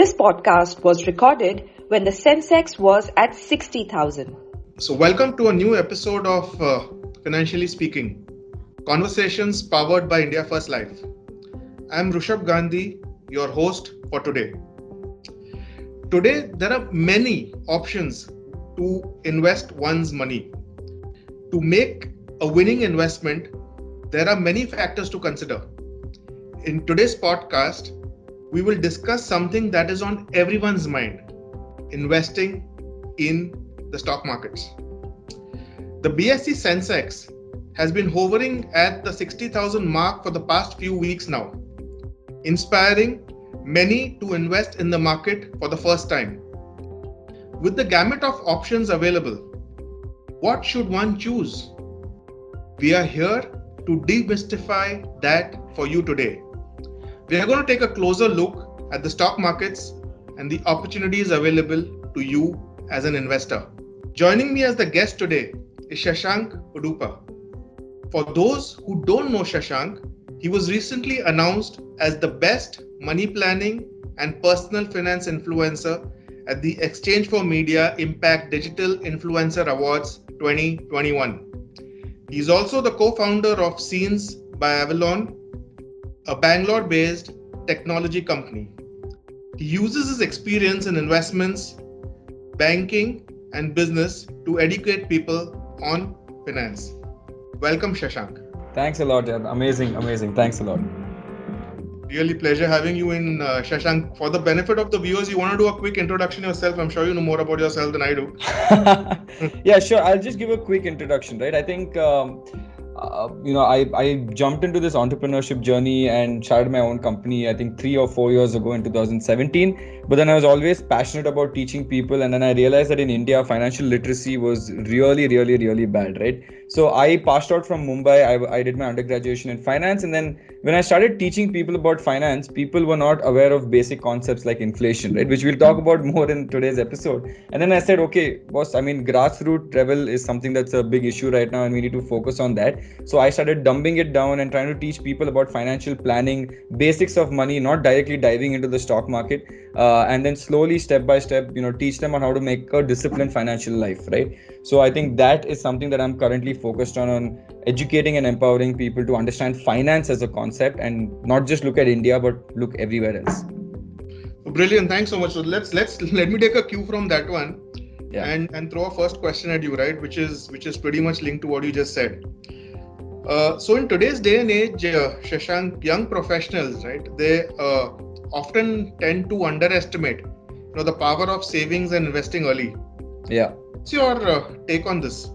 This podcast was recorded when the Sensex was at 60,000. So, welcome to a new episode of Financially Speaking, conversations powered by India First Life. I'm Rushabh Gandhi, your host for today. Today, there are many options to invest one's money. To make a winning investment, there are many factors to consider. In today's podcast, we will discuss something that is on everyone's mind: investing in the stock markets. The BSE Sensex has been hovering at the 60,000 mark for the past few weeks now, inspiring many to invest in the market for the first time. With the gamut of options available, what should one choose? We are here to demystify that for you today. We are going to take a closer look at the stock markets and the opportunities available to you as an investor. Joining me as the guest today is Shashank Udupa. For those who don't know Shashank, he was recently announced as the best money planning and personal finance influencer at the Exchange for Media Impact Digital Influencer Awards 2021. He is also the co-founder of Scenes by Avalon, a Bangalore-based technology company. He uses his experience in investments, banking, and business to educate people on finance. Welcome, Shashank. Thanks a lot, Ed. Amazing. Thanks a lot. Really pleasure having you in, Shashank. For the benefit of the viewers, you want to do a quick introduction yourself? I'm sure you know more about yourself than I do. Yeah, sure. I'll just give a quick introduction, right? I think, I jumped into this entrepreneurship journey and started my own company, I think 3 or 4 years ago in 2017. But then I was always passionate about teaching people. And then I realized that in India, financial literacy was really bad, right? So I passed out from Mumbai. I did my undergraduation in finance. And then when I started teaching people about finance, people were not aware of basic concepts like inflation, right? Which we'll talk about more in today's episode. And then I said, okay, boss, grassroots level is something that's a big issue right now and we need to focus on that. So I started dumbing it down and trying to teach people about financial planning, basics of money, not directly diving into the stock market. And then slowly, step by step, teach them on how to make a disciplined financial life, right? So I think that is something that I'm currently focused on educating and empowering people to understand finance as a concept and not just look at India, but look everywhere else. Brilliant. Thanks so much. So let me take a cue from that one. Yeah. And throw a first question at you, right? Which is pretty much linked to what you just said. So in today's day and age, Shashank, young professionals, right? They often tend to underestimate, the power of savings and investing early. Yeah. What's your take on this?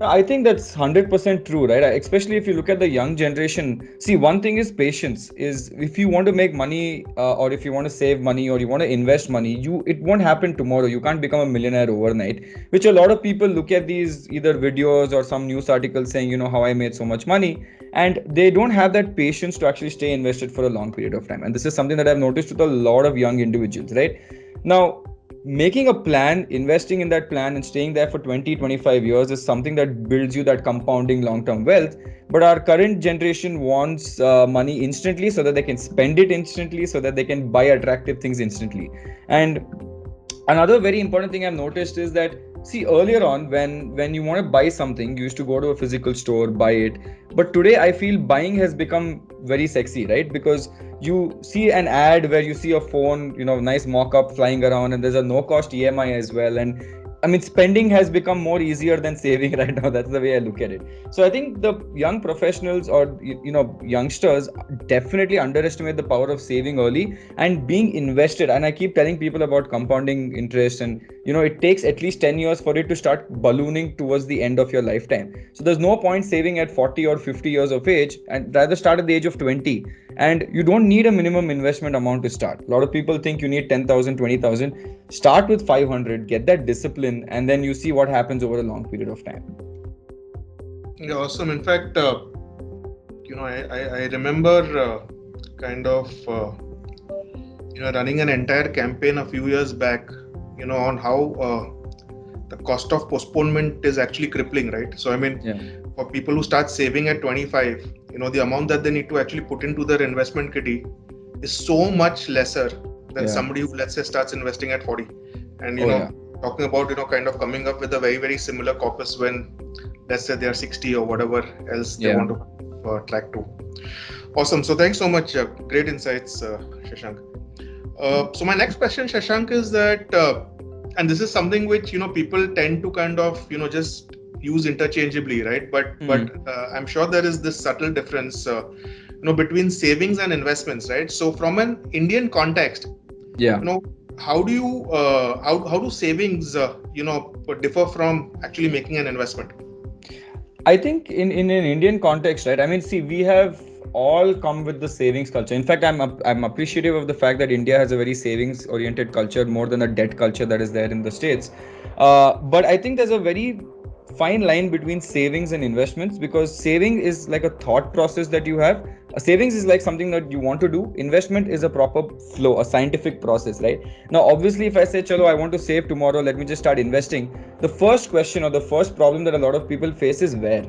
I think that's 100% true, right? Especially if you look at the young generation. See, one thing is patience. Is if you want to make money or if you want to save money or you want to invest money, it won't happen tomorrow. You can't become a millionaire overnight, which a lot of people look at these either videos or some news articles saying, how I made so much money. And they don't have that patience to actually stay invested for a long period of time. And this is something that I've noticed with a lot of young individuals, right? Now, making a plan, investing in that plan and staying there for 20-25 years is something that builds you that compounding long-term wealth. But our current generation wants money instantly so that they can spend it instantly, so that they can buy attractive things instantly. And another very important thing I've noticed is that, see, earlier on when you want to buy something, you used to go to a physical store, buy it. But today I feel buying has become very sexy, right? Because you see an ad where you see a phone, nice mock-up flying around and there's a no-cost EMI as well. And spending has become more easier than saving right now. That's the way I look at it. So I think the young professionals or, youngsters definitely underestimate the power of saving early and being invested. And I keep telling people about compounding interest and, it takes at least 10 years for it to start ballooning towards the end of your lifetime. So there's no point saving at 40 or 50 years of age and rather start at the age of 20. And you don't need a minimum investment amount to start. A lot of people think you need 10,000, 20,000. Start with 500, get that discipline, and then you see what happens over a long period of time. Yeah, awesome. In fact, I remember running an entire campaign a few years back, on how the cost of postponement is actually crippling, right? So, for people who start saving at 25, the amount that they need to actually put into their investment kitty is so much lesser than Yeah. somebody who, let's say, starts investing at 40. And, talking about, kind of coming up with a very, very similar corpus when, let's say, they are 60 or whatever else they want to track to. Awesome. So thanks so much. Great insights, Shashank. So my next question, Shashank, is that, and this is something which, people tend to kind of, just use interchangeably, right? But I'm sure there is this subtle difference, between savings and investments, right? So from an Indian context, how do you, how do savings, differ from actually making an investment? I think in an Indian context, right? I mean, see, we have all come with the savings culture. In fact, I'm appreciative of the fact that India has a very savings oriented culture more than a debt culture that is there in the States. But I think there's a very fine line between savings and investments, because saving is like a thought process that you have. A savings is like something that you want to do. Investment is a proper flow, a scientific process, right? Now, obviously, if I say, chalo, I want to save tomorrow, let me just start investing. The first question or the first problem that a lot of people face is where,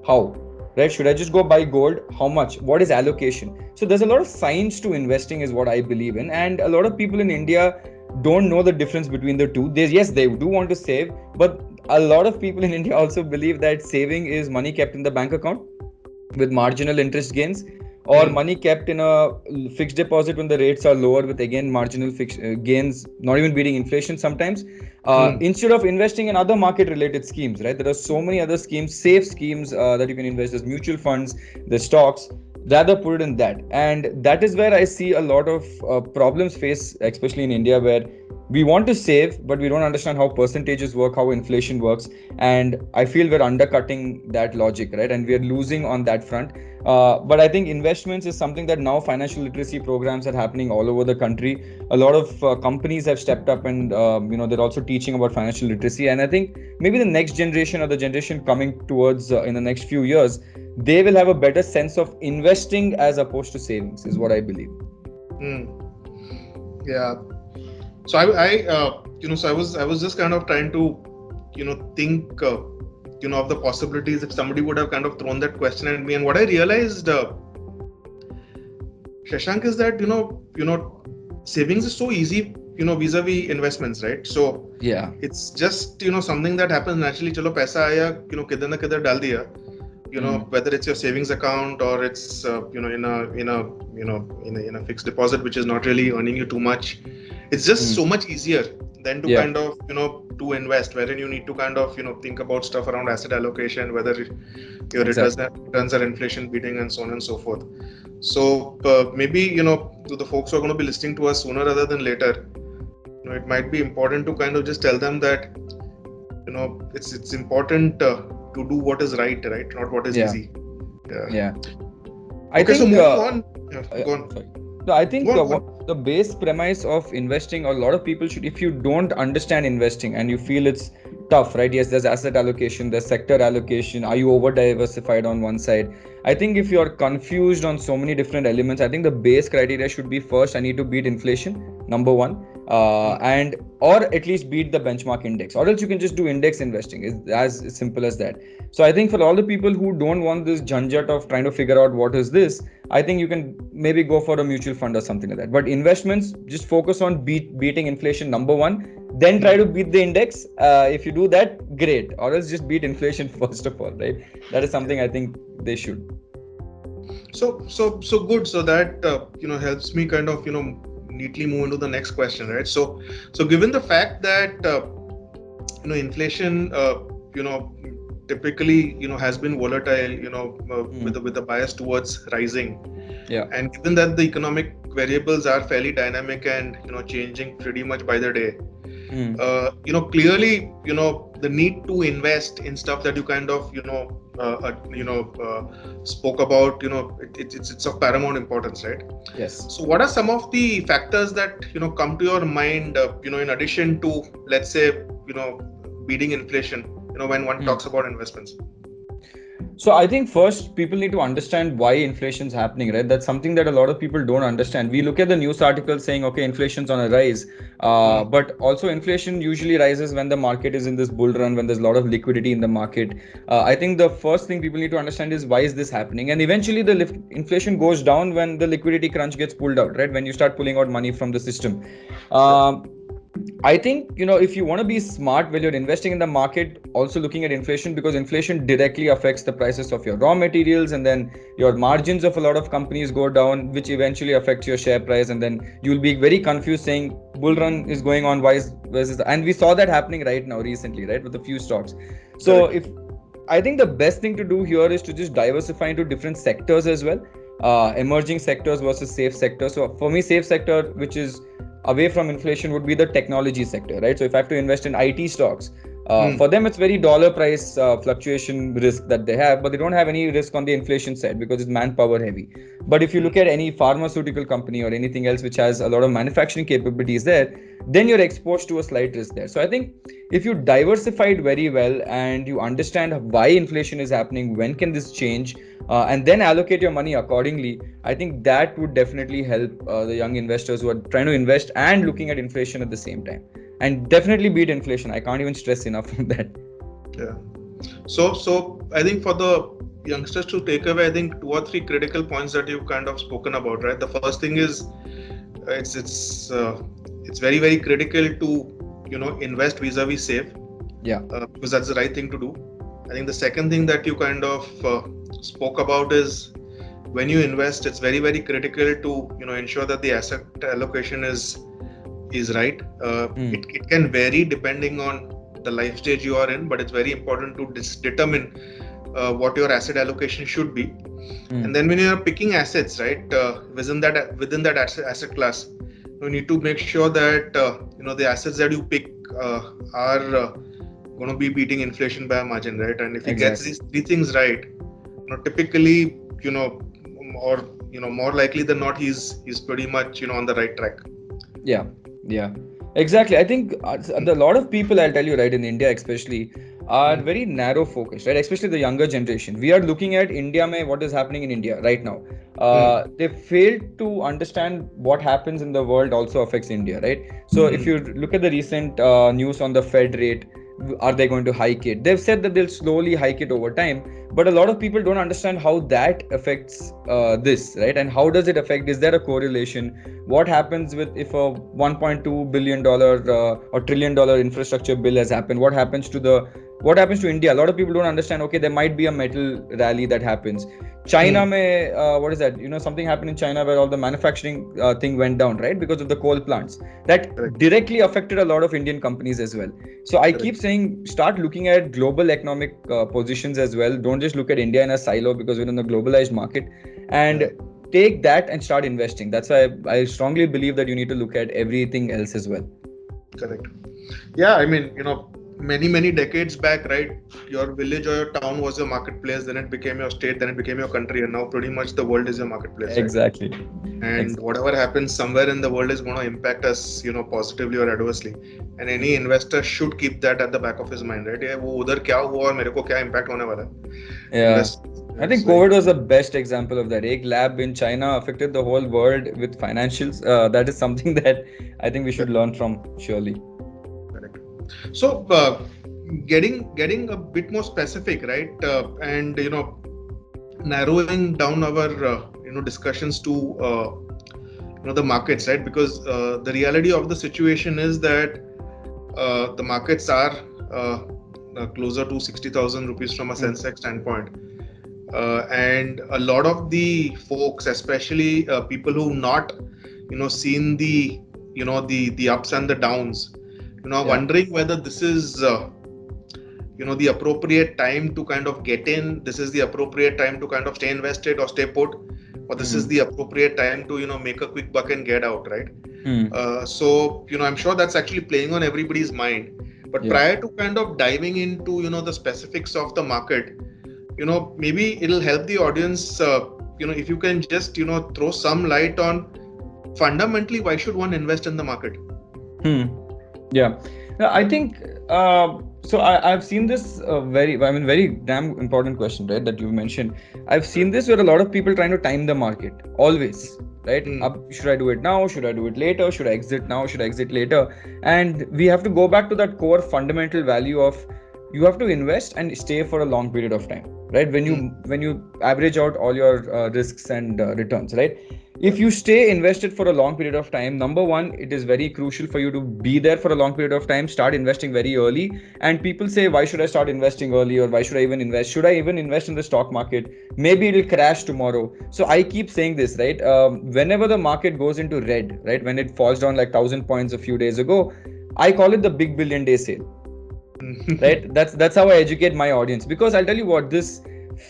how, right? Should I just go buy gold? How much? What is allocation? So there's a lot of science to investing is what I believe in. And a lot of people in India don't know the difference between the two. They do want to save, but a lot of people in India also believe that saving is money kept in the bank account with marginal interest gains, or money kept in a fixed deposit when the rates are lower with again marginal gains, not even beating inflation sometimes, instead of investing in other market related schemes, right? There are so many other schemes, safe schemes that you can invest. There's mutual funds, there's stocks. Rather put it in that. And that is where I see a lot of problems face, especially in India, where we want to save, but we don't understand how percentages work, how inflation works. And I feel we're undercutting that logic, right? And we're losing on that front. But I think investments is something that now financial literacy programs are happening all over the country. A lot of companies have stepped up and, they're also teaching about financial literacy. And I think maybe the next generation or the generation coming towards in the next few years, they will have a better sense of investing as opposed to savings, is what I believe. Yeah. So I was just kind of trying to, think, of the possibilities if somebody would have kind of thrown that question at me. And what I realized, Shashank, is that, savings is so easy, vis-a-vis investments, right? So yeah, it's just, something that happens naturally. Chalo, paisa aaya, kidhar na kidhar dal diya. Whether it's your savings account or it's in a fixed deposit which is not really earning you too much, it's just so much easier than to kind of to invest, wherein you need to kind of think about stuff around asset allocation, whether your returns are inflation beating and so on and so forth. So maybe to the folks who are going to be listening to us sooner rather than later, it might be important to kind of just tell them that it's important to do what is right, not what is easy. I think so moving on. Go on. Sorry. No, I think the base premise of investing, a lot of people should, if you don't understand investing and you feel it's tough, right? Yes, there's asset allocation, there's sector allocation. Are you over diversified on one side? I think if you're confused on so many different elements, I think the base criteria should be, first, I need to beat inflation, number one, and or at least beat the benchmark index, or else you can just do index investing. It's as simple as that. So I think for all the people who don't want this janjat of trying to figure out what is this, I think you can maybe go for a mutual fund or something like that. But investments, just focus on beating inflation, number one, then try to beat the index. If you do that, great. Or else just beat inflation first of all, right? That is something I think they should. So good. So that helps me kind of neatly move into the next question, right? So given the fact that inflation typically has been volatile, with a bias towards rising, and given that the economic variables are fairly dynamic and changing pretty much by the day, clearly the need to invest in stuff that you kind of spoke about, it's of paramount importance, right? Yes. So what are some of the factors that come to your mind, in addition to, let's say, beating inflation, when one talks about investments? So I think first people need to understand why inflation is happening, right? That's something that a lot of people don't understand. We look at the news articles saying, okay, inflation's on a rise, but also inflation usually rises when the market is in this bull run, when there's a lot of liquidity in the market. I think the first thing people need to understand is why is this happening, and eventually the inflation goes down when the liquidity crunch gets pulled out, right? When you start pulling out money from the system. I think, if you want to be smart when you're investing in the market, also looking at inflation, because inflation directly affects the prices of your raw materials, and then your margins of a lot of companies go down, which eventually affects your share price, and then you'll be very confused saying bull run is going on, why is this? And we saw that happening right now recently, right, with a few stocks. So I think the best thing to do here is to just diversify into different sectors as well, emerging sectors versus safe sectors. So for me, safe sector, which is away from inflation, would be the technology sector, right? So if I have to invest in IT stocks, for them it's very dollar price fluctuation risk that they have, but they don't have any risk on the inflation side because it's manpower heavy. But if you look at any pharmaceutical company or anything else which has a lot of manufacturing capabilities there, then you're exposed to a slight risk there. So I think if you diversified very well and you understand why inflation is happening, when can this change, and then allocate your money accordingly, I think that would definitely help the young investors who are trying to invest and looking at inflation at the same time. And definitely beat inflation. I can't even stress enough on that. Yeah. So I think for the youngsters to take away, I think 2 or 3 critical points that you've kind of spoken about, right? The first thing is it's very, very critical to invest vis-a-vis save. Yeah. Because that's the right thing to do. I think the second thing that you kind of spoke about is when you invest, it's very, very critical to ensure that the asset allocation is right. It can vary depending on the life stage you are in, but it's very important to determine what your asset allocation should be. And then when you're picking assets, right, within that asset class, you need to make sure that the assets that you pick are going to be beating inflation by a margin, right? And if he gets these 3 things right, typically, or more likely than not, he's pretty much on the right track. Yeah, exactly. I think a lot of people, I'll tell you, right, in India especially, are very narrow focused, right? Especially the younger generation. We are looking at India, what is happening in India right now. They failed to understand what happens in the world also affects India, right? So if you look at the recent news on the Fed rate, are they going to hike it? They've said that they'll slowly hike it over time, but a lot of people don't understand how that affects this, right? And how does it affect? Is there a correlation? What happens if a $1.2 billion or trillion dollar infrastructure bill has happened? What happens to India? A lot of people don't understand. Okay, there might be a metal rally that happens. China what is that? Something happened in China where all the manufacturing thing went down, right? Because of the coal plants. That directly affected a lot of Indian companies as well. So I keep saying, start looking at global economic positions as well. Don't just look at India in a silo because we're in a globalized market. And take that and start investing. That's why I strongly believe that you need to look at everything else as well. Correct. Yeah, I mean, many decades back, right, your village or your town was your marketplace, then it became your state, then it became your country, and now pretty much the world is your marketplace, right? Exactly. And whatever happens somewhere in the world is going to impact us, positively or adversely, and any investor should keep that at the back of his mind, right? वो उधर क्या हुआ और मेरे को क्या impact होने वाला है. I think COVID was the best example of that. एक lab in China affected the whole world with financials. That is something that I think we should learn from, surely. Correct. So, getting a bit more specific, right, and narrowing down our discussions to the markets, right? Because the reality of the situation is that the markets are closer to 60,000 rupees from a Sensex standpoint. And a lot of the folks, especially people who've not, seen the ups and the downs, wondering whether this is, the appropriate time to kind of get in. This is the appropriate time to kind of stay invested or stay put, or this is the appropriate time to, make a quick buck and get out, right? So, I'm sure that's actually playing on everybody's mind. But prior to kind of diving into, the specifics of the market, maybe it'll help the audience, if you can just, throw some light on fundamentally why should one invest in the market? Yeah, I think So I've seen this very damn important question, right? That you mentioned. I've seen this where a lot of people trying to time the market always, right? Should I do it now? Should I do it later? Should I exit now? Should I exit later? And we have to go back to that core fundamental value of you have to invest and stay for a long period of time, right? When you average out all your risks and returns, right? If you stay invested for a long period of time, number one, it is very crucial for you to be there for a long period of time. Start investing very early. And people say, why should I start investing early, or why should I even invest? Should I even invest in the stock market? Maybe it'll crash tomorrow. So I keep saying this, right? Whenever the market goes into red, right? When it falls down like 1,000 points a few days ago, I call it the big billion day sale. Right? That's how I educate my audience, because I'll tell you what, this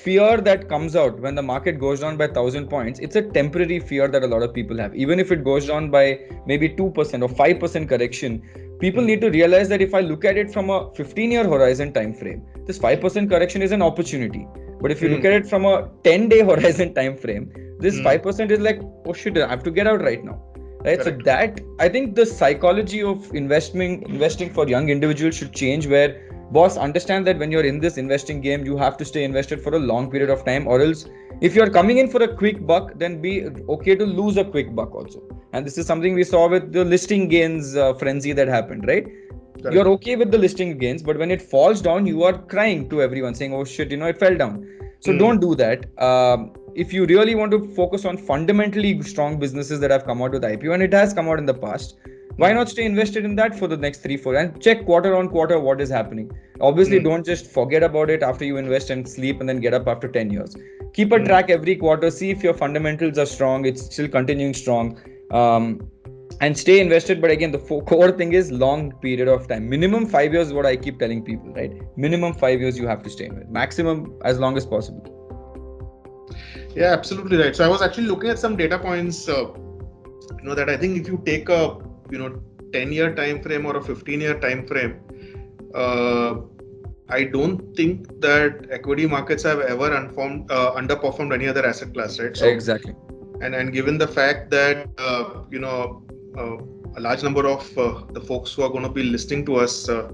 fear that comes out when the market goes down by 1,000 points, it's a temporary fear that a lot of people have. Even if it goes down by maybe 2% or 5% correction, people need to realize that if I look at it from a 15-year horizon time frame, this 5% correction is an opportunity. But if you look at it from a 10-day horizon time frame, this 5% is like, oh shit, I have to get out right now. Right? Correct. So that, I think the psychology of investing for young individuals should change, where boss, understand that when you're in this investing game, you have to stay invested for a long period of time, or else if you're coming in for a quick buck, then be okay to lose a quick buck also. And this is something we saw with the listing gains frenzy that happened, right? Correct. You're okay with the listing gains, but when it falls down, you are crying to everyone saying, oh shit, it fell down. So don't do that. If you really want to focus on fundamentally strong businesses that have come out with IPO, and it has come out in the past, why not stay invested in that for the next 3-4 and check quarter on quarter what is happening. Obviously, don't just forget about it after you invest and sleep and then get up after 10 years. Keep a track every quarter, see if your fundamentals are strong, it's still continuing strong, and stay invested. But again, the core thing is long period of time. Minimum 5 years is what I keep telling people, right? Minimum 5 years you have to stay in it. Maximum as long as possible. Yeah, absolutely right. So I was actually looking at some data points, that I think if you take a 10-year time frame or a 15-year time frame, I don't think that equity markets have ever underperformed any other asset class, right? So, exactly. And given the fact that a large number of the folks who are going to be listening to us are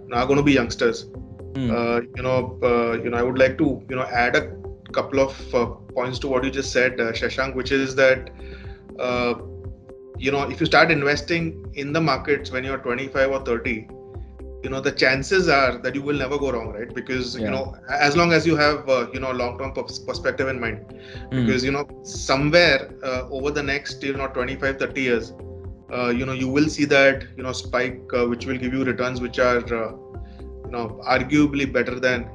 going to be youngsters, I would like to add a couple of points to what you just said, Shashank, which is that if you start investing in the markets when you're 25 or 30, the chances are that you will never go wrong, right? Because as long as you have long-term perspective in mind, because somewhere over the next 25-30 years, you will see that spike which will give you returns which are arguably better than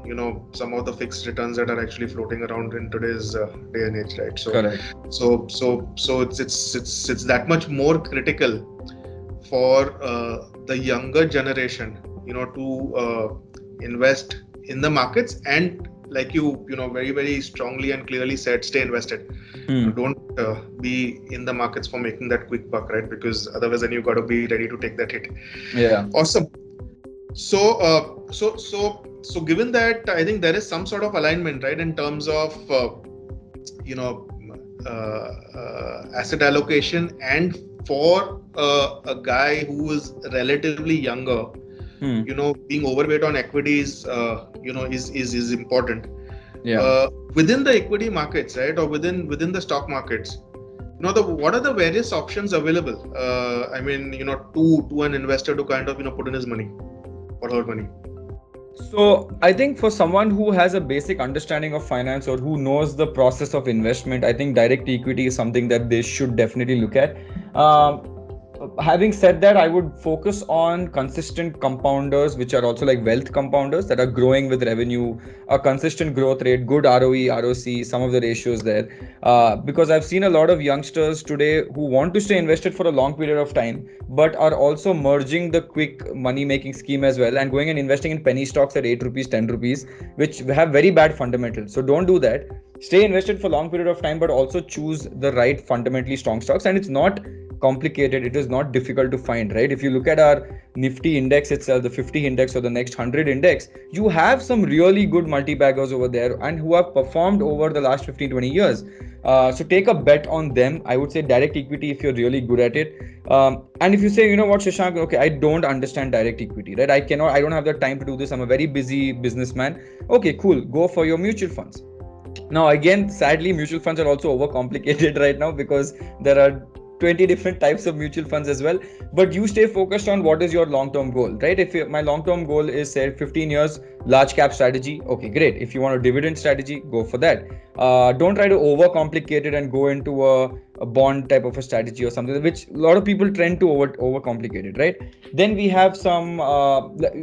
some of the fixed returns that are actually floating around in today's day and age, right? So correct. So it's that much more critical for the younger generation to invest in the markets, and like you very, very strongly and clearly said, stay invested. Don't be in the markets for making that quick buck, right? Because otherwise then you've got to be ready to take that hit. Yeah. Awesome. So given that, I think there is some sort of alignment, right, in terms of asset allocation, and for a guy who is relatively younger, being overweight on equities, is important. Yeah. Within the equity markets, right, or within the stock markets, what are the various options available? To an investor to kind of put in his money or her money. So I think for someone who has a basic understanding of finance or who knows the process of investment, I think direct equity is something that they should definitely look at. Having said that, I would focus on consistent compounders, which are also like wealth compounders that are growing with revenue, a consistent growth rate, good ROE, ROC, some of the ratios there. Because I've seen a lot of youngsters today who want to stay invested for a long period of time, but are also merging the quick money making scheme as well and going and investing in penny stocks at 8 rupees, 10 rupees, which have very bad fundamentals. So don't do that. Stay invested for a long period of time, but also choose the right fundamentally strong stocks. And it's not complicated. It is not difficult to find, right? If you look at our Nifty index itself, the 50 index or the next 100 index, you have some really good multi-baggers over there and who have performed over the last 15-20 years. So take a bet on them. I would say direct equity if you're really good at it. And if you say, you know what, Shashank, okay, I don't understand direct equity, right? I don't have the time to do this. I'm a very busy businessman. Okay, cool. Go for your mutual funds. Now, again, sadly, mutual funds are also overcomplicated right now because there are 20 different types of mutual funds as well. But you stay focused on what is your long-term goal, right? If my long-term goal is, say, 15 years, large cap strategy, okay, great. If you want a dividend strategy, go for that. Don't try to overcomplicate it and go into a bond type of a strategy or something, which a lot of people trend to overcomplicate it, right? Then we have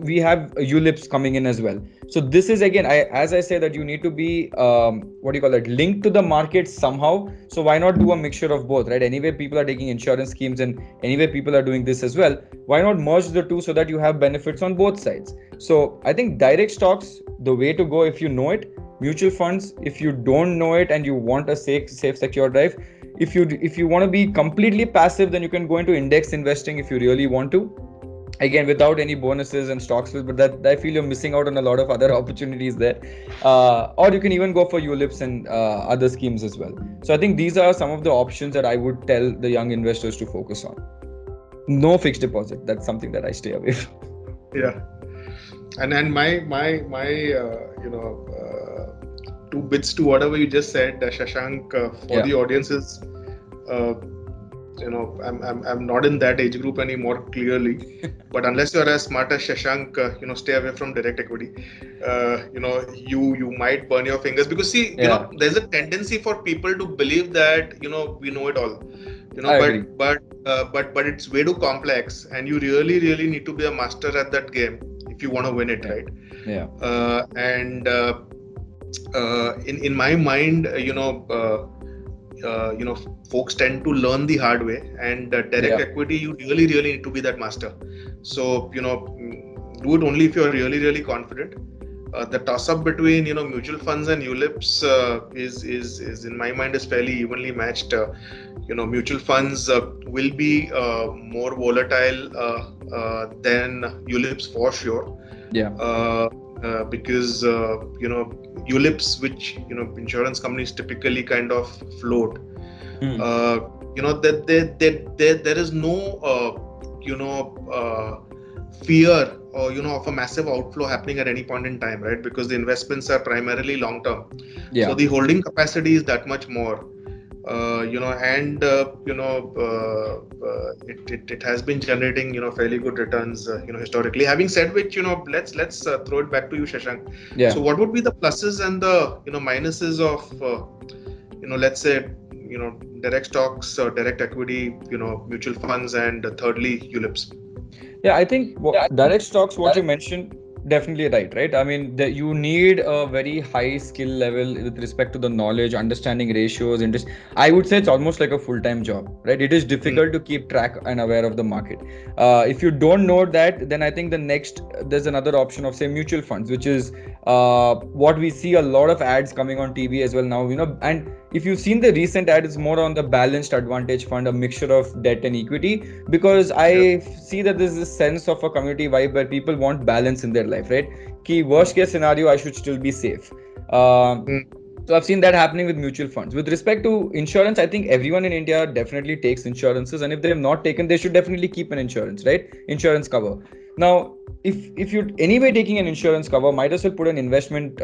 we have ULIPs coming in as well. So this is, again, as I say, that you need to be linked to the market somehow. So why not do a mixture of both, right? Anyway, people are taking insurance schemes and anyway, people are doing this as well. Why not merge the two so that you have benefits on both sides? So I think direct stocks, the way to go if you know it. Mutual funds, if you don't know it and you want a safe secure drive. If you want to be completely passive, then you can go into index investing if you really want to. Again, without any bonuses and stocks, but that I feel you're missing out on a lot of other opportunities there. Or you can even go for ULIPs and other schemes as well. So I think these are some of the options that I would tell the young investors to focus on. No fixed deposit. That's something that I stay away from. Yeah, and my two bits to whatever you just said, Shashank, for the audiences. I'm not in that age group anymore, clearly. But unless you're as smart as Shashank, stay away from direct equity. You might burn your fingers because there's a tendency for people to believe that we know it all. But it's way too complex, and you really need to be a master at that game if you want to win it, right? Yeah. In my mind, folks tend to learn the hard way, and direct equity, you really need to be that master. So do it only if you're really confident. The toss-up between mutual funds and ULIPs is in my mind is fairly evenly matched. Mutual funds will be more volatile than ULIPs for sure. Because ULIPs, which insurance companies typically kind of float, that there is no fear or of a massive outflow happening at any point in time, right? Because the investments are primarily long term. So the holding capacity is that much more. It has been generating fairly good returns historically. Having said which, let's throw it back to you, Shashank. So what would be the pluses and the minuses of let's say direct stocks, direct equity, mutual funds, and thirdly ULIPs? I think direct stocks, what you mentioned, definitely right? I mean, you need a very high skill level with respect to the knowledge, understanding ratios, and I would say it's almost like a full-time job, right? It is difficult to keep track and aware of the market. If you don't know that, then I think there's another option of, say, mutual funds, which is what we see a lot of ads coming on TV as well now, and if you've seen the recent ad, it's more on the balanced advantage fund, a mixture of debt and equity, because I see that there's this sense of a community vibe where people want balance in their life, right? Key worst case scenario, I should still be safe. So I've seen that happening with mutual funds. With respect to insurance, I think everyone in India definitely takes insurances, and if they have not taken, they should definitely keep an insurance, right? Insurance cover. Now, if you're anyway taking an insurance cover, might as well put an investment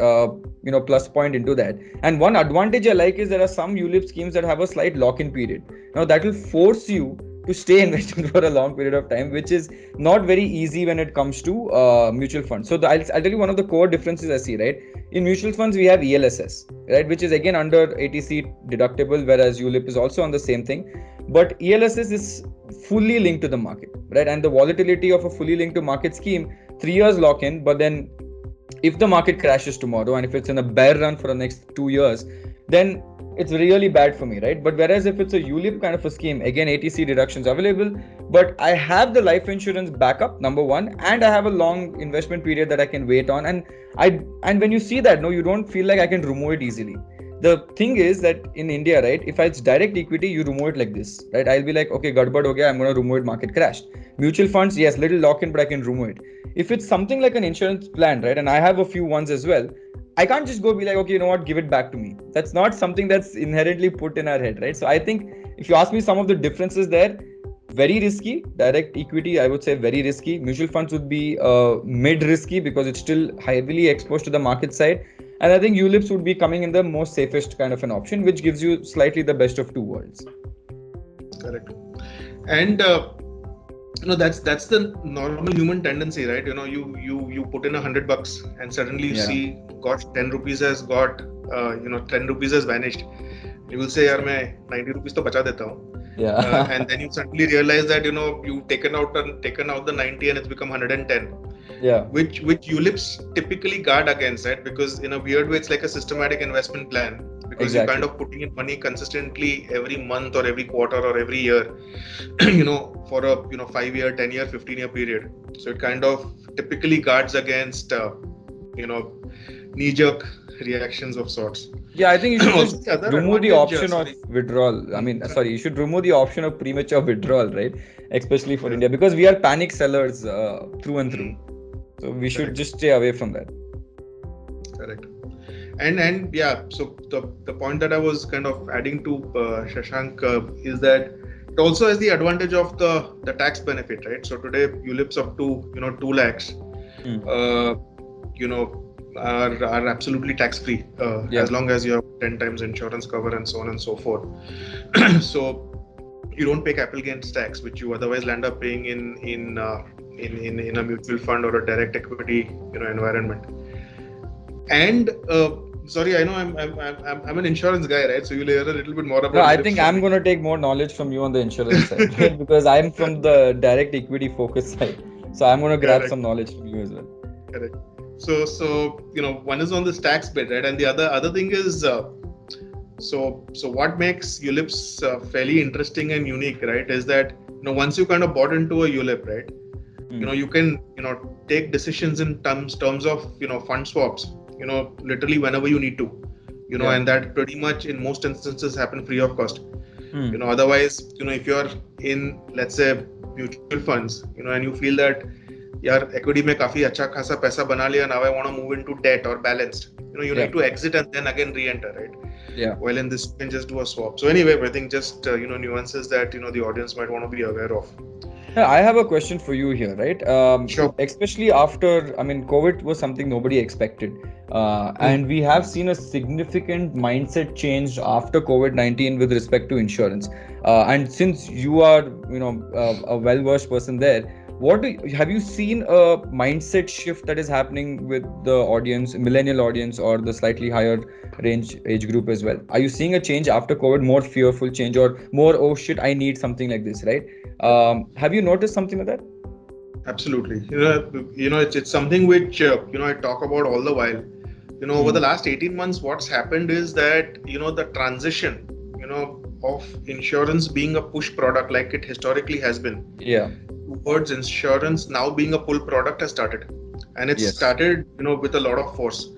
plus point into that. And one advantage I like is there are some ULIP schemes that have a slight lock-in period. Now that will force you to stay invested for a long period of time, which is not very easy when it comes to mutual funds. So I'll tell you one of the core differences I see, right? In mutual funds, we have ELSS, right? Which is again under ATC deductible, whereas ULIP is also on the same thing. But ELSS is fully linked to the market, right? And the volatility of a fully linked to market scheme, 3 years lock-in, but then if the market crashes tomorrow and if it's in a bear run for the next 2 years, then it's really bad for me, right? But whereas if it's a ULIP kind of a scheme, again, ATC deductions available, but I have the life insurance backup, number one, and I have a long investment period that I can wait on. And when you see that, no, you don't feel like I can remove it easily. The thing is that in India, right, if it's direct equity, you remove it like this, right? I'll be like, okay, gadbad ho gaya, I'm going to remove it, market crashed. Mutual funds, yes, little lock-in, but I can remove it. If it's something like an insurance plan, right, and I have a few ones as well, I can't just go be like, okay, you know what, give it back to me. That's not something that's inherently put in our head, right? So I think if you ask me some of the differences there, very risky. Direct equity, I would say very risky. Mutual funds would be mid risky because it's still heavily exposed to the market side. And I think ULIPs would be coming in the most safest kind of an option, which gives you slightly the best of two worlds. Correct. And that's the normal human tendency, right? You put in $100 and suddenly you see, gosh, 10 rupees has got 10 rupees has vanished. You will say, yaar, main 90 rupees to bacha deta hu. Yeah. And then you suddenly realize that you've taken out the 90 and it's become 110. Yeah. Which ULIPs typically guard against, right? Because in a weird way, it's like a systematic investment plan, because you're kind of putting in money consistently every month or every quarter or every year, for a 5-year, 10-year, 15-year period. So it kind of typically guards against knee-jerk reactions of sorts. Yeah, I think you should just remove the option of withdrawal. You should remove the option of premature withdrawal, right? Especially for India, because we are panic sellers through and through. So we should just stay away from that. Correct. And yeah, so the point that I was kind of adding to Shashank is that it also has the advantage of the tax benefit, right? So today ULIPs up to 2 lakhs, are absolutely tax free as long as you have 10 times insurance cover and so on and so forth. So you don't pay capital gains tax, which you otherwise land up paying in a mutual fund or a direct equity environment. And sorry, I know I'm an insurance guy, right? So you'll hear a little bit more about. No, I think I'm going to take more knowledge from you on the insurance side, right? Because I'm from the direct equity focus side. So I'm going to grab some knowledge from you as well. Correct. So one is on this tax bit, right? And the other thing is so what makes ULIPs fairly interesting and unique, right, is that once you kind of bought into a ULIP, right, you can take decisions in terms of fund swaps, literally whenever you need to, and that pretty much in most instances happen free of cost. Otherwise, if you're in, let's say, mutual funds, and you feel that equity mein काफी अच्छा खासा पैसा बना लिया, now I want to move into debt or balanced, you need to exit and then again re-enter, right? Yeah. While in this you can just do a swap. So anyway, I think just nuances that the audience might want to be aware of. I have a question for you here, right? Sure. Especially after, COVID was something nobody expected. And we have seen a significant mindset change after COVID-19 with respect to insurance. And since you are, a well-versed person there, have you seen a mindset shift that is happening with the audience, millennial audience, or the slightly higher range age group as well? Are you seeing a change after COVID, more fearful change, or more, oh shit, I need something like this, right? Have you noticed something like that? Absolutely. It's something which I talk about all the while. Over the last 18 months, what's happened is that the transition of insurance being a push product like it historically has been, towards insurance now being a pull product has started, and it started with a lot of force.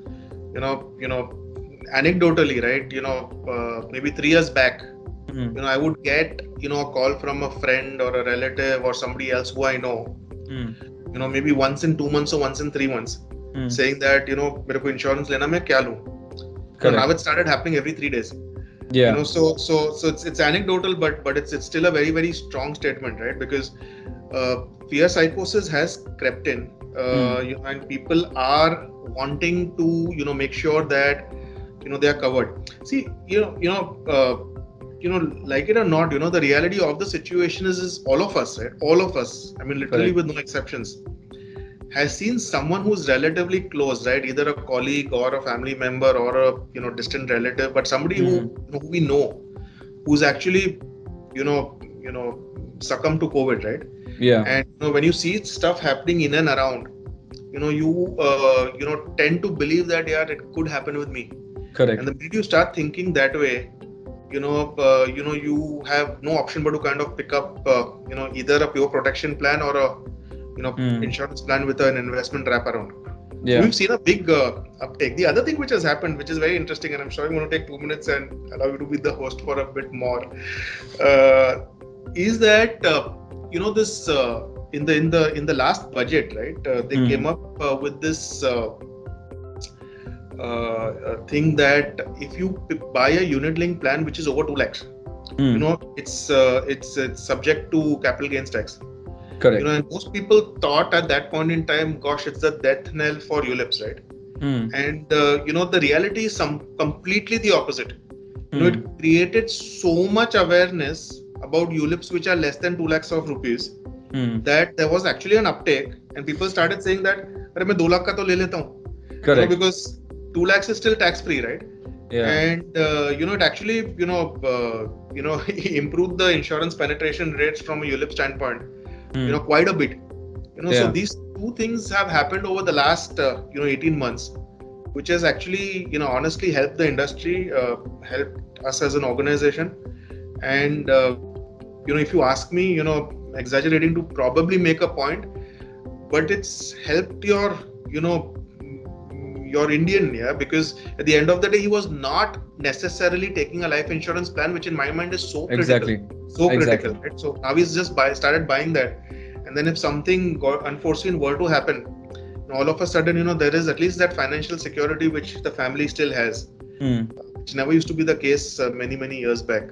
Anecdotally, right, maybe 3 years back, I would get a call from a friend or a relative or somebody else who I know, maybe once in 2 months or once in 3 months, saying that मेरे को insurance लेना, मैं क्या लूँ? So now it started happening every 3 days. So it's anecdotal, but it's still a very, very strong statement, right? Because fear psychosis has crept in, and people are wanting to make sure that they are covered. See, like it or not, the reality of the situation is all of us, right? All of us, literally with no exceptions, has seen someone who's relatively close, right? Either a colleague or a family member or a distant relative, but somebody who we know, who's actually succumbed to COVID, right? Yeah. And when you see stuff happening in and around, you tend to believe that it could happen with me. Correct. And the minute you start thinking that way, you have no option but to kind of pick up either a pure protection plan or a insurance plan with an investment wrap around. Yeah. We've seen a big uptake. The other thing which has happened, which is very interesting, and I'm sure I'm going to take 2 minutes and allow you to be the host for a bit more, is that this in the last budget, right? They came up with this thing that if you buy a unit-linked plan which is over 2 lakhs, it's subject to capital gains tax. Correct. And most people thought at that point in time, gosh, it's the death knell for ULIPs, right? And the reality is completely the opposite. It created so much awareness about ULIPs which are less than 2 lakhs of rupees that there was actually an uptake, and people started saying that, "Arey, main 2 lakh ka to le leta hu." Correct. Because 2 lakhs is still tax free, right? Yeah. And it actually improved the insurance penetration rates from a ULIP standpoint. Quite a bit. So these two things have happened over the last 18 months, which has actually honestly helped the industry, helped us as an organization, and if you ask me, exaggerating to probably make a point, but it's helped your Indian, because at the end of the day, he was not necessarily taking a life insurance plan, which in my mind is so critical. Critical, right? So now he's just started buying that, and then if something unforeseen were to happen, all of a sudden, there is at least that financial security which the family still has, which never used to be the case many years back.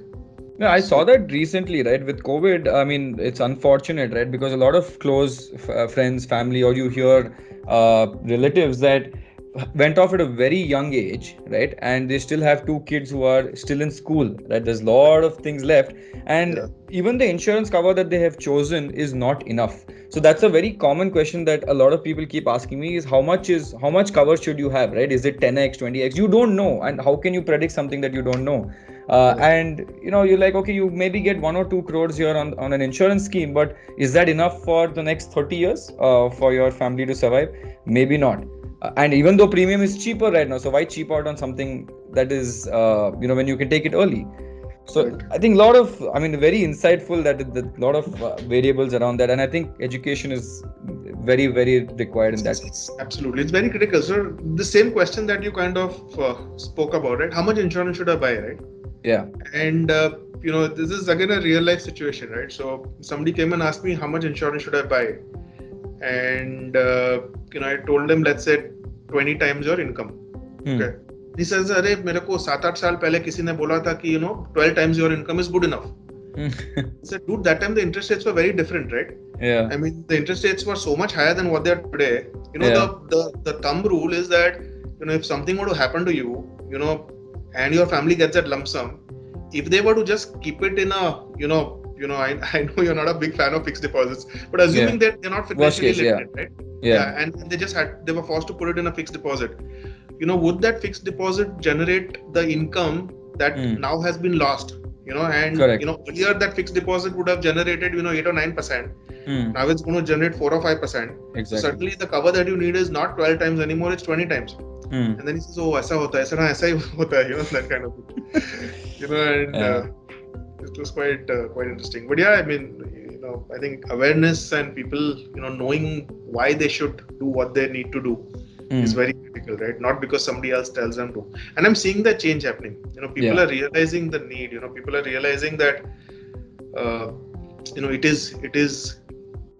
Yeah, I saw that recently, right? With COVID, I mean, it's unfortunate, right? Because a lot of close friends, family, or you hear relatives that went off at a very young age, right? And they still have 2 kids who are still in school, right? There's a lot of things left, and even the insurance cover that they have chosen is not enough. So that's a very common question that a lot of people keep asking me: is how much cover should you have, right? Is it 10x, 20x? You don't know, and how can you predict something that you don't know? And you're like, okay, you maybe get 1 or 2 crores here on an insurance scheme, but is that enough for the next 30 years for your family to survive? Maybe not. And even though premium is cheaper right now, so why cheap out on something that is when you can take it early? So I think very insightful that a lot of variables around that, and I think education is very, very required in that. Absolutely, it's very critical. So the same question that you kind of spoke about, right? How much insurance should I buy, right? Yeah. And this is again a real life situation, right? So somebody came and asked me, how much insurance should I buy? And I told them, let's say 20 times your income. Okay. He says, "Arey, मेरे को 7-8 साल पहले किसी ने बोला था कि 12 times your income is good enough." I said, dude, that time the interest rates were very different, right? Yeah. I mean, the interest rates were so much higher than what they are today. The thumb rule is that if something were to happen to you, and your family gets that lump sum, if they were to just keep it in a I know you're not a big fan of fixed deposits, but assuming that they're not financially limited, right? Yeah. And they were forced to put it in a fixed deposit. Would that fixed deposit generate the income that now has been lost? Earlier that fixed deposit would have generated 8 or 9%. Now it's going to generate 4 or 5%. Exactly. So certainly the cover that you need is not 12 times anymore, it's 20 times. And then he says, oh, aisa hota hai, aisa hi hota hai, that kind of thing. It was quite interesting. But I mean, I think awareness and people, knowing why they should do what they need to do is very critical, right? Not because somebody else tells them to. And I'm seeing that change happening. People are realizing the need. People are realizing that, it is.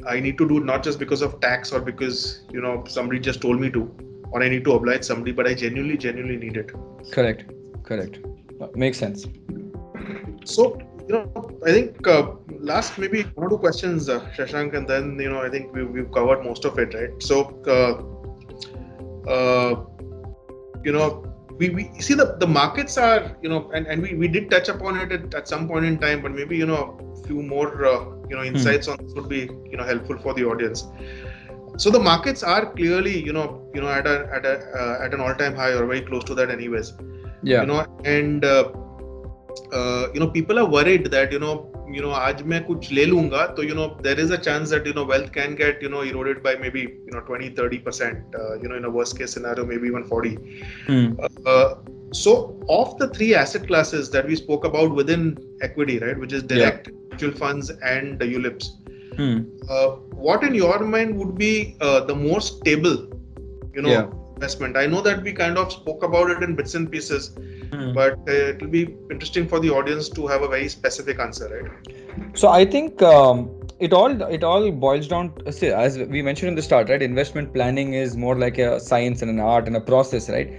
I need to do it not just because of tax or because somebody just told me to, or I need to oblige somebody, but I genuinely need it. Correct. Makes sense. So, I think last maybe 1 or 2 questions, Shashank, and then I think we've covered most of it, right? So, we see the markets are and we did touch upon it at some point in time, but maybe a few more insights on this would be helpful for the audience. So the markets are clearly at an all-time high or very close to that anyways. And people are worried that आज मैं कुछ ले लूंगा तो there is a chance that wealth can get eroded by maybe 20-30%, in a worst case scenario maybe even 40. So of the 3 asset classes that we spoke about within equity, right, which is direct, mutual funds and the ULIPs, what in your mind would be the more stable Yeah. investment. I know that we kind of spoke about it in bits and pieces, Hmm. but it will be interesting for the audience to have a very specific answer, right? So I think it all boils down. See, as we mentioned in the start, right? Investment planning is more like a science and an art and a process, right?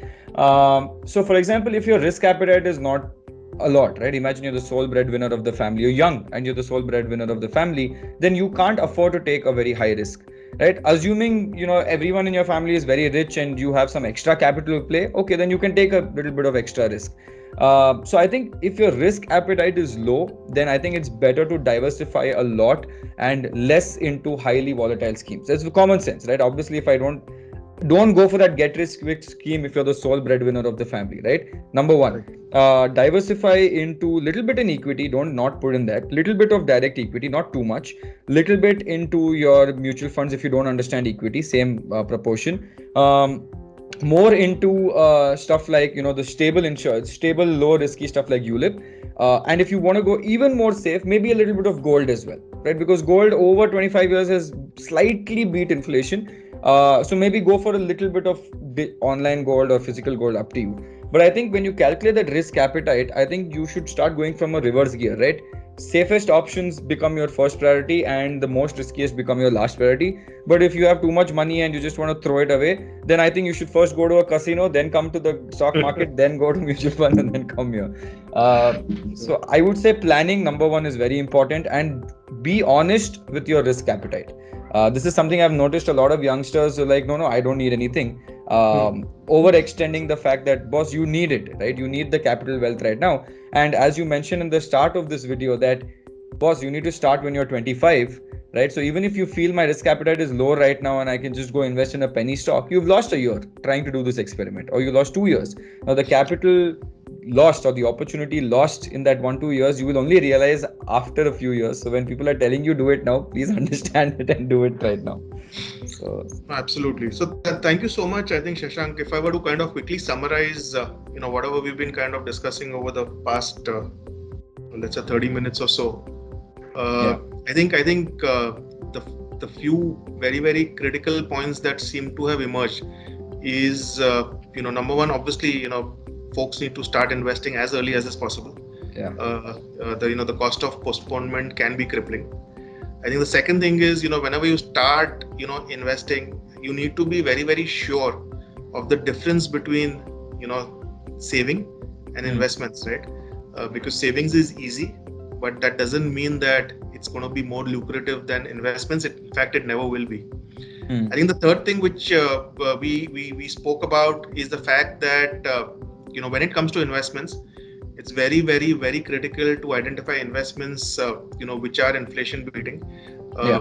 So, for example, if your risk appetite is not a lot, right? Imagine you're the sole breadwinner of the family. You're young and you're the sole breadwinner of the family. Then you can't afford to take a very high risk, right? Assuming everyone in your family is very rich and you have some extra capital to play. Okay, then you can take a little bit of extra risk. So I think if your risk appetite is low, then I think it's better to diversify a lot and less into highly volatile schemes. That's common sense, right? Obviously, if I don't go for that get rich quick scheme if you're the sole breadwinner of the family, right? Number one, diversify into little bit in equity. Don't not put in that little bit of direct equity, not too much. Little bit into your mutual funds if you don't understand equity, same proportion. More into stuff like the stable insurance, stable low risky stuff like ULIP. And if you want to go even more safe, maybe a little bit of gold as well, right? Because gold over 25 years has slightly beat inflation. So maybe go for a little bit of online gold or physical gold, up to you. But I think when you calculate that risk appetite, I think you should start going from a reverse gear, right? Safest options become your first priority and the most riskiest become your last priority. But if you have too much money and you just want to throw it away, then I think you should first go to a casino, then come to the stock market, then go to mutual fund, and then come here. So I would say planning, number one, is very important, and be honest with your risk appetite. This is something I've noticed a lot of youngsters who are like, no, I don't need anything. Overextending the fact that, boss, you need it, right? You need the capital wealth right now. And as you mentioned in the start of this video, that, boss, you need to start when you're 25, right? So even if you feel my risk appetite is low right now and I can just go invest in a penny stock, you've lost a year trying to do this experiment, or you lost 2 years. Now the capital lost or the opportunity lost in that 1-2 years, you will only realize after a few years. So when people are telling you do it now, please understand it and do it right now. So absolutely. So thank you so much. I think, Shashank, if I were to kind of quickly summarize, whatever we've been kind of discussing over the past, let's say 30 minutes or so, I think the few very, very critical points that seem to have emerged is, number one, obviously, folks need to start investing as early as is possible. Yeah. The cost of postponement can be crippling. I think the second thing is, whenever you start, investing, you need to be very, very sure of the difference between, saving and investments, right? Because savings is easy, but that doesn't mean that it's going to be more lucrative than investments. In fact, it never will be. I think the third thing which we spoke about is the fact that, when it comes to investments, it's very, very, very critical to identify investments, which are inflation beating,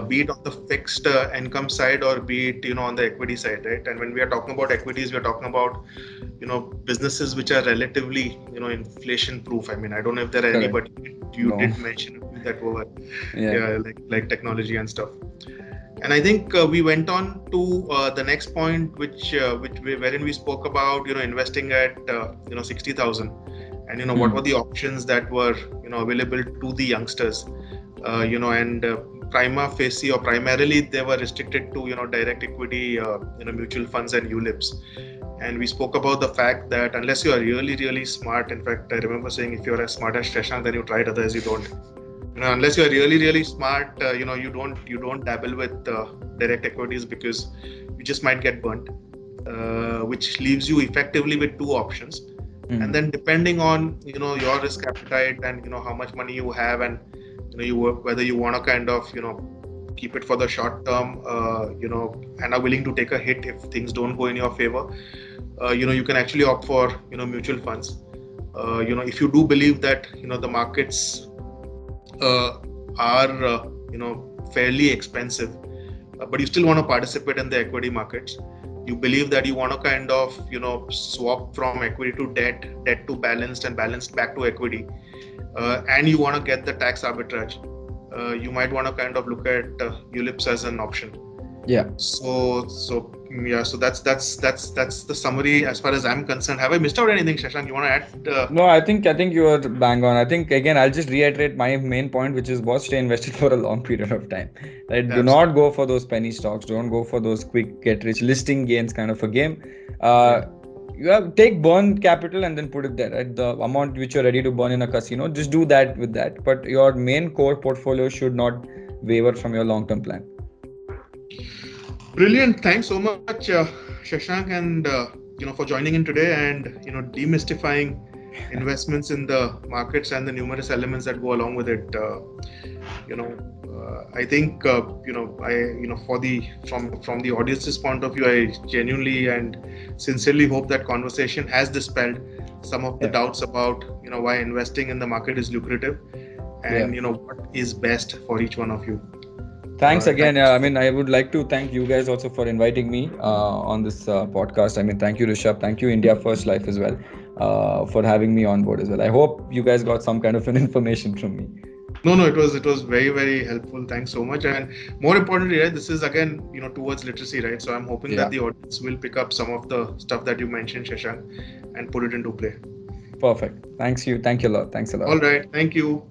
be it on the fixed income side or be it, on the equity side, right? And when we are talking about equities, we are talking about, businesses which are relatively, inflation proof. I mean, I don't know if there are any, but you did mention that word, like technology and stuff. And I think we went on to the next point, wherein we spoke about, investing at, 60,000. And what were the options that were available to the youngsters, and prima facie or primarily they were restricted to direct equity, mutual funds and ULIPs. And we spoke about the fact that unless you are really, really smart, in fact, I remember saying if you're as smart as Shashank, then you try it, otherwise you don't. Unless you're really, really smart, you don't dabble with direct equities, because you just might get burnt, which leaves you effectively with two options. And then depending on your risk appetite and how much money you have, and whether you want to kind of keep it for the short term, and are willing to take a hit if things don't go in your favor, you can actually opt for mutual funds. If you do believe that the markets are fairly expensive, but you still want to participate in the equity markets. You believe that you want to kind of swap from equity to debt to balanced, and balanced back to equity, and you want to get the tax arbitrage. You might want to kind of look at ULIPs as an option. Yeah. So that's the summary as far as I'm concerned. Have I missed out anything, Shashank? You want to add? No, I think you are bang on. I think again I'll just reiterate my main point, which is was stay invested for a long period of time. Right? Do not go for those penny stocks. Don't go for those quick get rich listing gains kind of a game. You have take burn capital and then put it there. Right? The amount which you're ready to burn in a casino, just do that with that. But your main core portfolio should not waver from your long-term plan. Brilliant. Thanks so much, Shashank, and for joining in today and demystifying investments in the markets and the numerous elements that go along with it. I think from the audience's point of view, I genuinely and sincerely hope that conversation has dispelled some of the doubts about why investing in the market is lucrative and what is best for each one of you. Thanks again. I mean, I would like to thank you guys also for inviting me on this podcast. I mean, thank you, Rishabh. Thank you, India First Life as well, for having me on board as well. I hope you guys got some kind of an information from me. No, it was very, very helpful. Thanks so much. And more importantly, right, this is again, towards literacy, right? So I'm hoping that the audience will pick up some of the stuff that you mentioned, Shashank, and put it into play. Perfect. Thanks you. Thank you a lot. Thanks a lot. All right. Thank you.